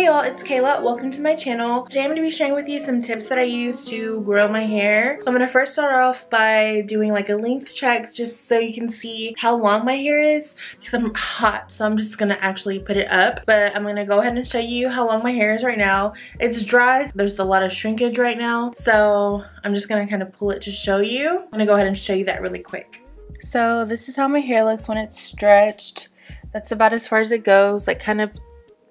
Hey y'all, it's Kayla. Welcome to my channel. Today I'm going to be sharing with you some tips that I use to grow my hair. So I'm going to first start off by doing like a length check just so you can see how long my hair is because I'm hot, so I'm just going to actually put it up. But I'm going to go ahead and show you how long my hair is right now. It's dry. There's a lot of shrinkage right now, so I'm just going to kind of pull it to show you. I'm going to go ahead and show you that really quick. So this is how my hair looks when it's stretched. That's about as far as it goes, like kind of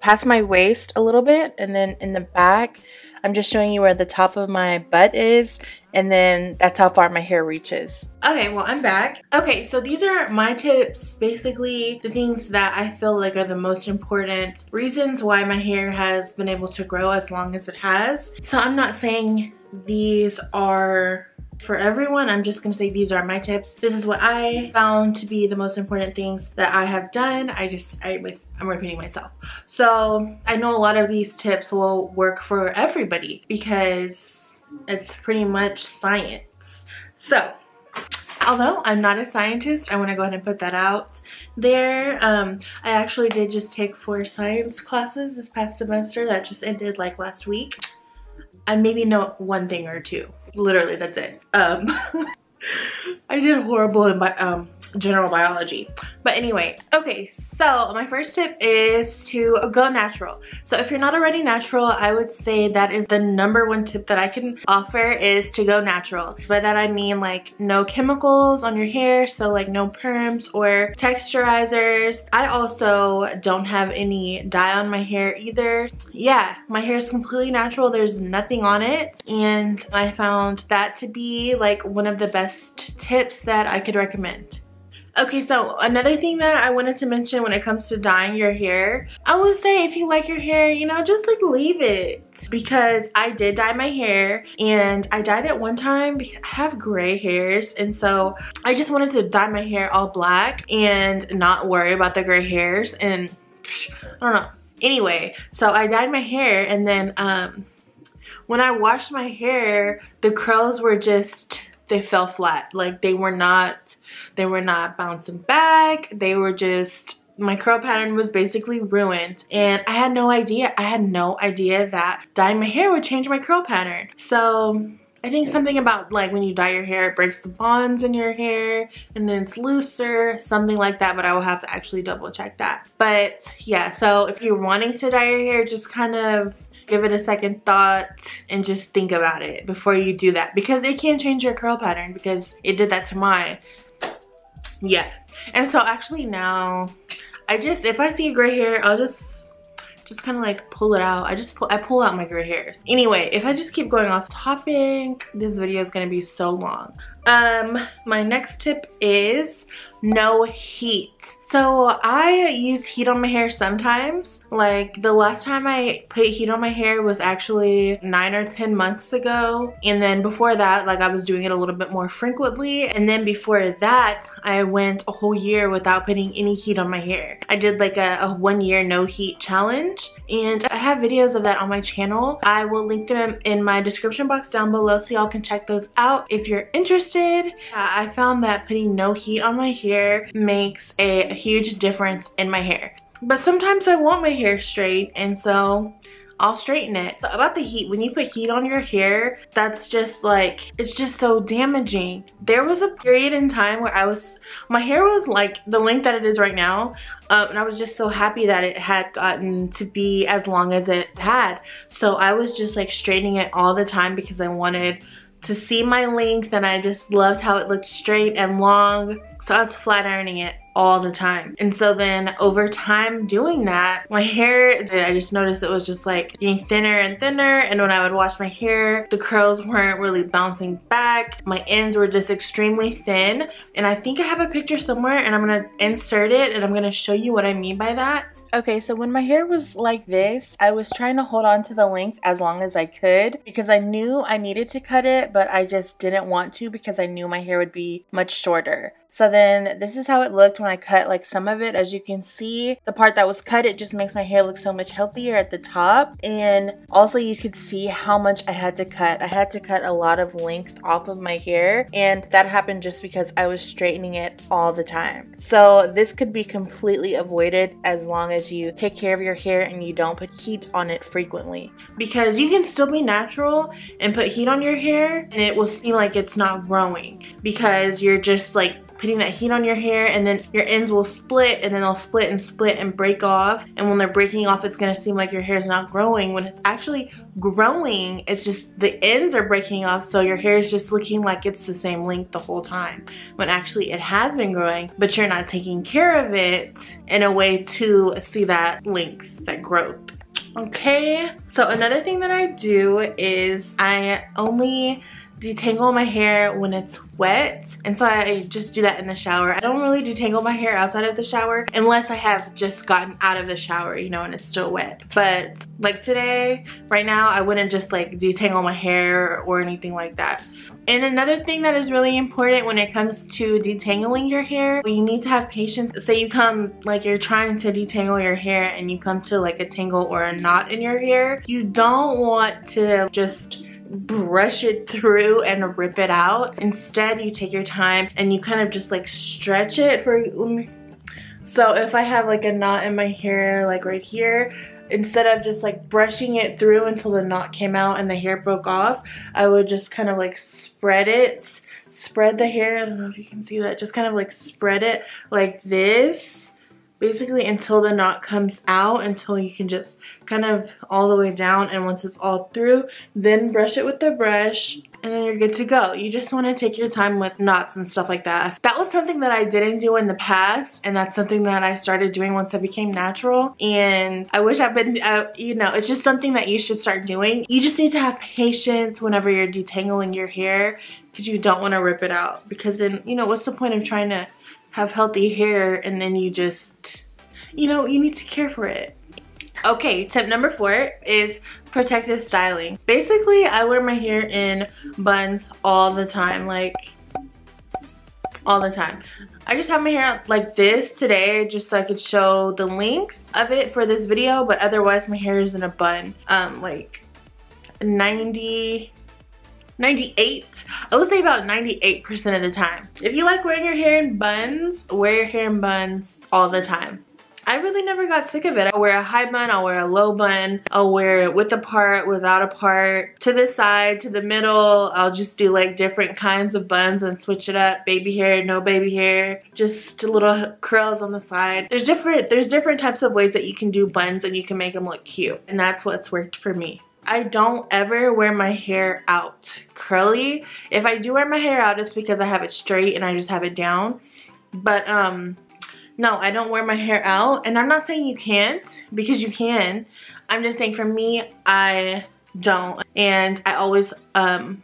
past my waist a little bit, and then in the back I'm just showing you where the top of my butt is, and then that's how far my hair reaches. Okay, well, I'm back. Okay, so these are my tips, basically the things that I feel like are the most important reasons why my hair has been able to grow as long as it has. So I'm not saying these are for everyone, I'm just gonna say these are my tips. This is what I found to be the most important things that I have done. I'm repeating myself. So I know a lot of these tips will work for everybody because it's pretty much science. So although I'm not a scientist, I want to go ahead and put that out there. I actually did just take 4 science classes this past semester that just ended like last week. I maybe know one thing or two. Literally, that's it. I did horrible in general biology. But anyway, okay, so my first tip is to go natural. So if you're not already natural, I would say that is the #1 tip that I can offer, is to go natural. By that I mean like no chemicals on your hair, so like no perms or texturizers. I also don't have any dye on my hair either. Yeah, my hair is completely natural. There's nothing on it, and I found that to be like one of the best tips that I could recommend. Okay, so another thing that I wanted to mention when it comes to dyeing your hair, I would say if you like your hair, you know, just like leave it. Because I did dye my hair, and I dyed it one time because I have gray hairs, and so I just wanted to dye my hair all black and not worry about the gray hairs, and I don't know. Anyway, so I dyed my hair, and then when I washed my hair, the curls were just, they fell flat. Like they were not bouncing back. They were just, my curl pattern was basically ruined, and I had no idea. I had no idea that dyeing my hair would change my curl pattern. So I think something about like when you dye your hair, it breaks the bonds in your hair and then it's looser, something like that, but I will have to actually double check that. But yeah, so if you're wanting to dye your hair, just kind of give it a second thought and just think about it before you do that, because it can change your curl pattern, because it did that to mine. Yeah, and so actually now if I see gray hair, I'll just kind of like pull it out. I pull out my gray hairs. Anyway, if I just keep going off topic, this video is gonna be so long. My next tip is no heat. So I use heat on my hair sometimes. Like the last time I put heat on my hair was actually 9 or 10 months ago. And then before that, like I was doing it a little bit more frequently. And then before that, I went a whole year without putting any heat on my hair. I did like a 1 year no heat challenge. And I have videos of that on my channel. I will link them in my description box down below so y'all can check those out if you're interested. I found that putting no heat on my hair makes a huge difference in my hair. But sometimes I want my hair straight, and so I'll straighten it. So about the heat, when you put heat on your hair, that's just like, it's just so damaging. There was a period in time where my hair was like the length that it is right now, and I was just so happy that it had gotten to be as long as it had. So I was just like straightening it all the time because I wanted to see my length, and I just loved how it looked straight and long. So I was flat ironing it all the time. And so then over time doing that, my hair, I just noticed it was just like getting thinner and thinner, and when I would wash my hair, the curls weren't really bouncing back. My ends were just extremely thin, and I think I have a picture somewhere, and I'm gonna insert it and I'm gonna show you what I mean by that. Okay, so when my hair was like this, I was trying to hold on to the length as long as I could because I knew I needed to cut it, but I just didn't want to because I knew my hair would be much shorter. So then this is how it looked when I cut like some of it. As you can see, the part that was cut, it just makes my hair look so much healthier at the top. And also you could see how much I had to cut. I had to cut a lot of length off of my hair, and that happened just because I was straightening it all the time. So this could be completely avoided as long as as you take care of your hair and you don't put heat on it frequently. Because you can still be natural and put heat on your hair and it will seem like it's not growing because you're just like putting that heat on your hair, and then your ends will split, and then they'll split and break off, and when they're breaking off it's gonna seem like your hair is not growing when it's actually growing. It's just the ends are breaking off, so your hair is just looking like it's the same length the whole time when actually it has been growing, but you're not taking care of it in a way to see that length, that growth. Okay, so another thing that I do is I only detangle my hair when it's wet, and so I just do that in the shower. I don't really detangle my hair outside of the shower unless I have just gotten out of the shower, you know, and it's still wet. But like today, right now, I wouldn't just like detangle my hair or anything like that. And another thing that is really important when it comes to detangling your hair, you need to have patience. Say you come, like you're trying to detangle your hair and you come to like a tangle or a knot in your hair, you don't want to just brush it through and rip it out. Instead, you take your time and you kind of just like stretch it for, so if I have like a knot in my hair like right here, instead of just like brushing it through until the knot came out and the hair broke off, I would just kind of like spread the hair. I don't know if you can see that, just kind of like spread it like this, basically until the knot comes out, until you can just kind of all the way down, and once it's all through, then brush it with the brush and then you're good to go. You just want to take your time with knots and stuff like that. That was something that I didn't do in the past, and that's something that I started doing once I became natural, and I wish I've been, you know, it's just something that you should start doing. You just need to have patience whenever you're detangling your hair because you don't want to rip it out, because then, you know, what's the point of trying to have healthy hair and then you just, you know, you need to care for it. Okay, tip number 4 is protective styling. Basically, I wear my hair in buns all the time, like all the time. I just have my hair out like this today just so I could show the length of it for this video, but otherwise my hair is in a bun. Like 98, I would say about 98% of the time. If you like wearing your hair in buns, wear your hair in buns all the time. I really never got sick of it. I'll wear a high bun, I'll wear a low bun, I'll wear it with a part, without a part, to the side, to the middle. I'll just do like different kinds of buns and switch it up. Baby hair, no baby hair, just little curls on the side. There's different types of ways that you can do buns and you can make them look cute. And that's what's worked for me. I don't ever wear my hair out curly. If I do wear my hair out, it's because I have it straight and I just have it down. But no, I don't wear my hair out, and I'm not saying you can't, because you can. I'm just saying for me, I don't. And I always, because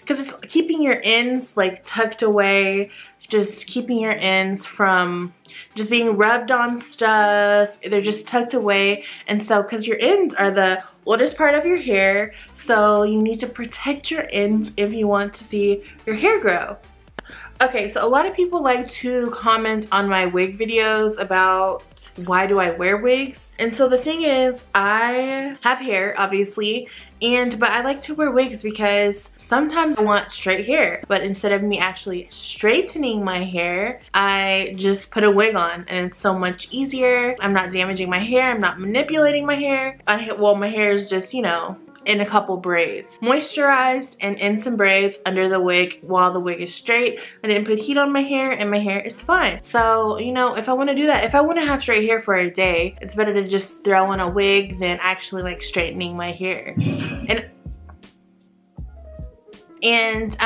it's keeping your ends like tucked away, just keeping your ends from just being rubbed on stuff. They're just tucked away. And so, because your ends are the oldest part of your hair, so you need to protect your ends if you want to see your hair grow. Okay, so a lot of people like to comment on my wig videos about why do I wear wigs. And so the thing is, I have hair, obviously, but I like to wear wigs because sometimes I want straight hair, but instead of me actually straightening my hair, I just put a wig on, and it's so much easier. I'm not damaging my hair, I'm not manipulating my hair. Well, my hair is just, you know, in a couple braids. Moisturized and in some braids under the wig while the wig is straight. I didn't put heat on my hair and my hair is fine. So, you know, if I want to do that, if I want to have straight hair for a day, it's better to just throw in a wig than actually like straightening my hair. And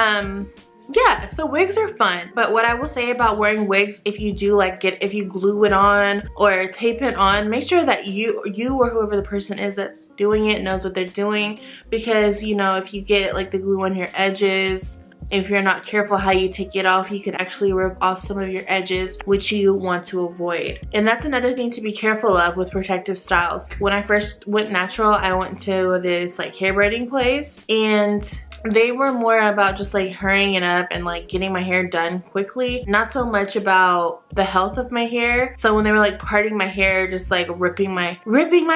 yeah, so wigs are fun, but what I will say about wearing wigs, if you do like if you glue it on or tape it on, make sure that you or whoever the person is that's doing it knows what they're doing, because you know, if you get like the glue on your edges, if you're not careful how you take it off, you could actually rip off some of your edges, which you want to avoid. And that's another thing to be careful of with protective styles. When I first went natural, I went to this like hair braiding place, and they were more about just like hurrying it up and like getting my hair done quickly, not so much about the health of my hair. So when they were like parting my hair, just like ripping my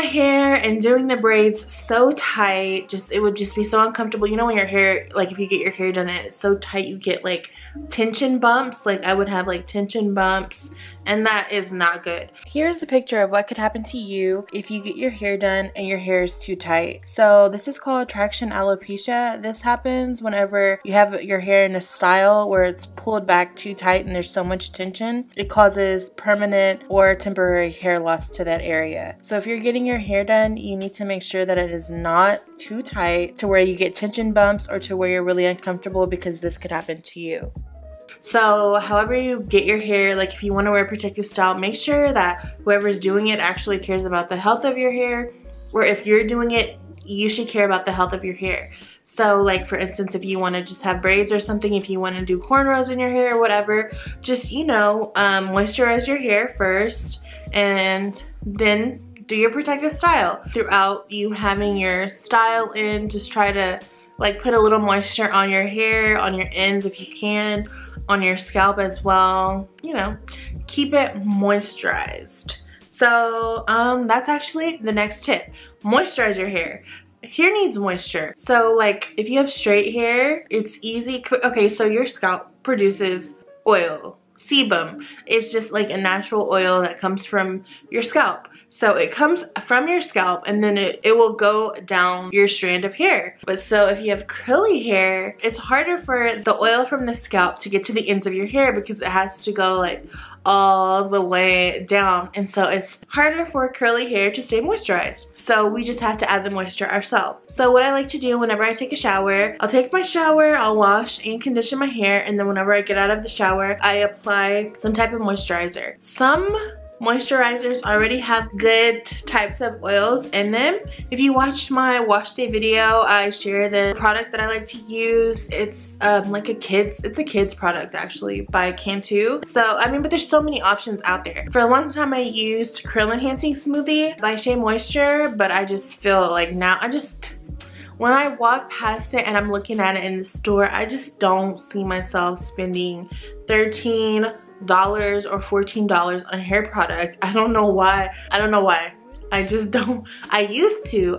hair and doing the braids so tight, it would just be so uncomfortable. You know, when your hair, like if you get your hair done and it's so tight, you get like tension bumps. Like I would have like tension bumps and that is not good. Here's the picture of what could happen to you if you get your hair done and your hair is too tight. So this is called traction alopecia. This happens whenever you have your hair in a style where it's pulled back too tight and there's so much tension. It causes permanent or temporary hair loss to that area. So if you're getting your hair done, you need to make sure that it is not too tight to where you get tension bumps or to where you're really uncomfortable, because this could happen to you. So however you get your hair, like if you want to wear a protective style, make sure that whoever's doing it actually cares about the health of your hair, or if you're doing it, you should care about the health of your hair. So like for instance, if you want to just have braids or something, if you want to do cornrows in your hair or whatever, just, you know, moisturize your hair first and then do your protective style. Throughout you having your style in, just try to like put a little moisture on your hair, on your ends if you can, on your scalp as well. You know, keep it moisturized. So that's actually the next tip. Moisturize your hair. Hair needs moisture. So like if you have straight hair, it's easy. Okay, so your scalp produces oil. Sebum. It's just like a natural oil that comes from your scalp. So it comes from your scalp and then it will go down your strand of hair. But so if you have curly hair, it's harder for the oil from the scalp to get to the ends of your hair because it has to go like all the way down. And so it's harder for curly hair to stay moisturized. So we just have to add the moisture ourselves. So what I like to do whenever I take a shower, I'll take my shower, I'll wash and condition my hair, and then whenever I get out of the shower, I apply some type of moisturizer. Some moisturizers already have good types of oils in them. If you watched my wash day video, I share the product that I like to use. It's like a kid's product actually by Cantu. So I mean, but there's so many options out there. For a long time I used Curl Enhancing Smoothie by Shea Moisture, but I just feel like now when I walk past it and I'm looking at it in the store, I just don't see myself spending $13 or $14 on a hair product. I don't know why. I just don't. I used to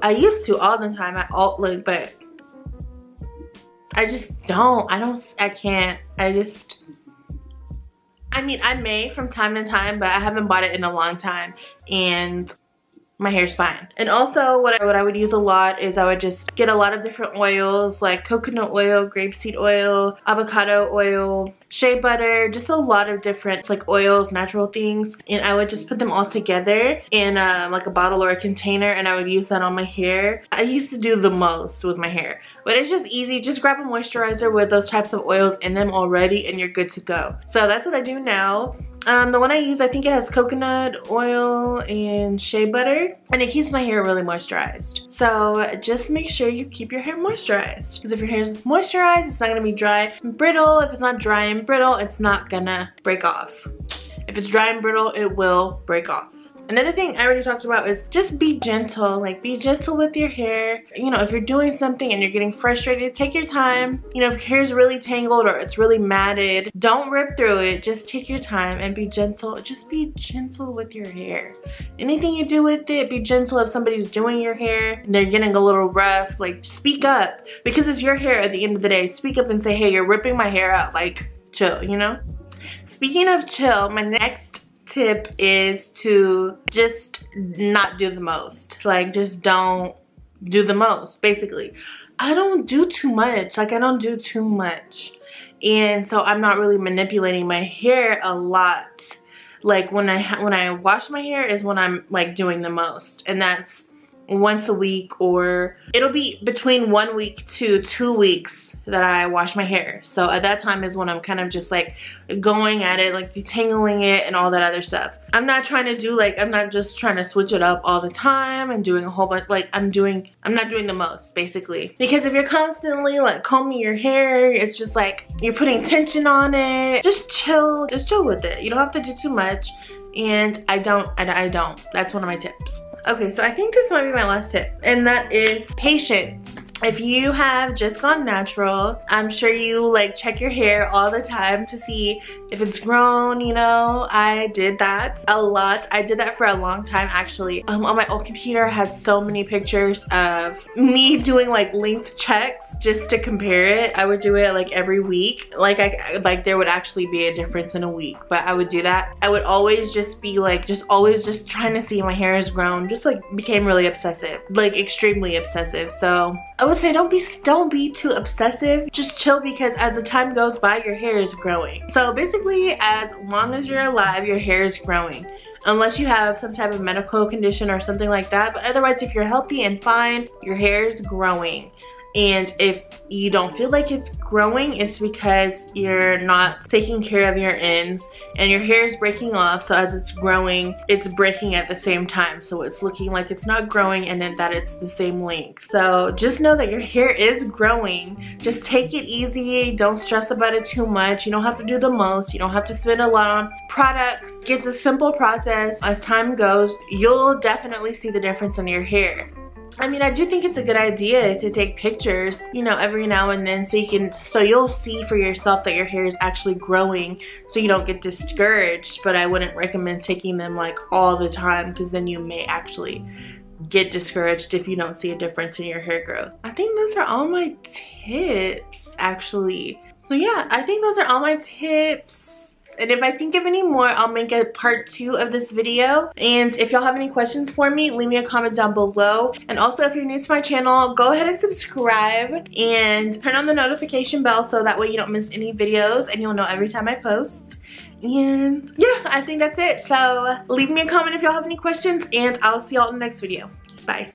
all the time at Outlook, but I just don't. I can't. I mean, I may from time to time, but I haven't bought it in a long time, and my hair's fine. And also what I would use a lot is I would just get a lot of different oils like coconut oil, grapeseed oil, avocado oil, shea butter, just a lot of different like oils, natural things, and I would just put them all together in like a bottle or a container, and I would use that on my hair. I used to do the most with my hair, but it's just easy. Just grab a moisturizer with those types of oils in them already and you're good to go. So that's what I do now. The one I use, I think it has coconut oil and shea butter, and it keeps my hair really moisturized. So just make sure you keep your hair moisturized, because if your hair is moisturized, it's not gonna be dry and brittle. If it's not dry and brittle, it's not gonna break off. If it's dry and brittle, it will break off. Another thing I already talked about is just be gentle. Like, be gentle with your hair. You know, if you're doing something and you're getting frustrated, take your time. You know, if your hair's really tangled or it's really matted, don't rip through it. Just take your time and be gentle. Just be gentle with your hair. Anything you do with it, be gentle. If somebody's doing your hair and they're getting a little rough, like, speak up. Because it's your hair at the end of the day. Speak up and say, hey, you're ripping my hair out. Like, chill, you know? Speaking of chill, my next tip is to just not do the most. Like, just don't do the most, basically. I don't do too much. Like, I don't do too much. And so I'm not really manipulating my hair a lot. Like, when I wash my hair is when I'm like doing the most. And that's once a week, or it'll be between 1 week to 2 weeks that I wash my hair. So at that time is when I'm kind of just like going at it, like detangling it and all that other stuff. I'm not trying to do like, I'm not just trying to switch it up all the time and doing a whole bunch, like I'm not doing the most, basically. Because if you're constantly like combing your hair, it's just like you're putting tension on it. Just chill with it. You don't have to do too much. And I don't. That's one of my tips. Okay, so I think this might be my last tip, and that is patience. if you have just gone natural, I'm sure you like check your hair all the time to see if it's grown, you know. I did that a lot. I did that for a long time actually. On my old computer I had so many pictures of me doing like length checks just to compare it. I would do it like every week. Like there would actually be a difference in a week, but I would do that. I would always just be like, always just trying to see if my hair has grown. Just like became really obsessive, like extremely obsessive. So I would say don't be too obsessive. Just chill, because as the time goes by, your hair is growing. So basically, as long as you're alive, your hair is growing. Unless you have some type of medical condition or something like that. But otherwise, if you're healthy and fine, your hair is growing. And if you don't feel like it's growing, it's because you're not taking care of your ends and your hair is breaking off. So as it's growing, it's breaking at the same time. So it's looking like it's not growing and then that it's the same length. So just know that your hair is growing. Just take it easy. Don't stress about it too much. You don't have to do the most. You don't have to spend a lot on products. It's a simple process. As time goes, you'll definitely see the difference in your hair. I mean, I do think it's a good idea to take pictures, you know, every now and then so you'll see for yourself that your hair is actually growing, so you don't get discouraged. But I wouldn't recommend taking them like all the time, because then you may actually get discouraged if you don't see a difference in your hair growth. I think those are all my tips actually. So yeah, I think those are all my tips. And if I think of any more, I'll make a part 2 of this video. And if y'all have any questions for me, leave me a comment down below. And also, if you're new to my channel, go ahead and subscribe and turn on the notification bell so that way you don't miss any videos and you'll know every time I post. And yeah, I think that's it. So leave me a comment if y'all have any questions, and I'll see y'all in the next video. Bye.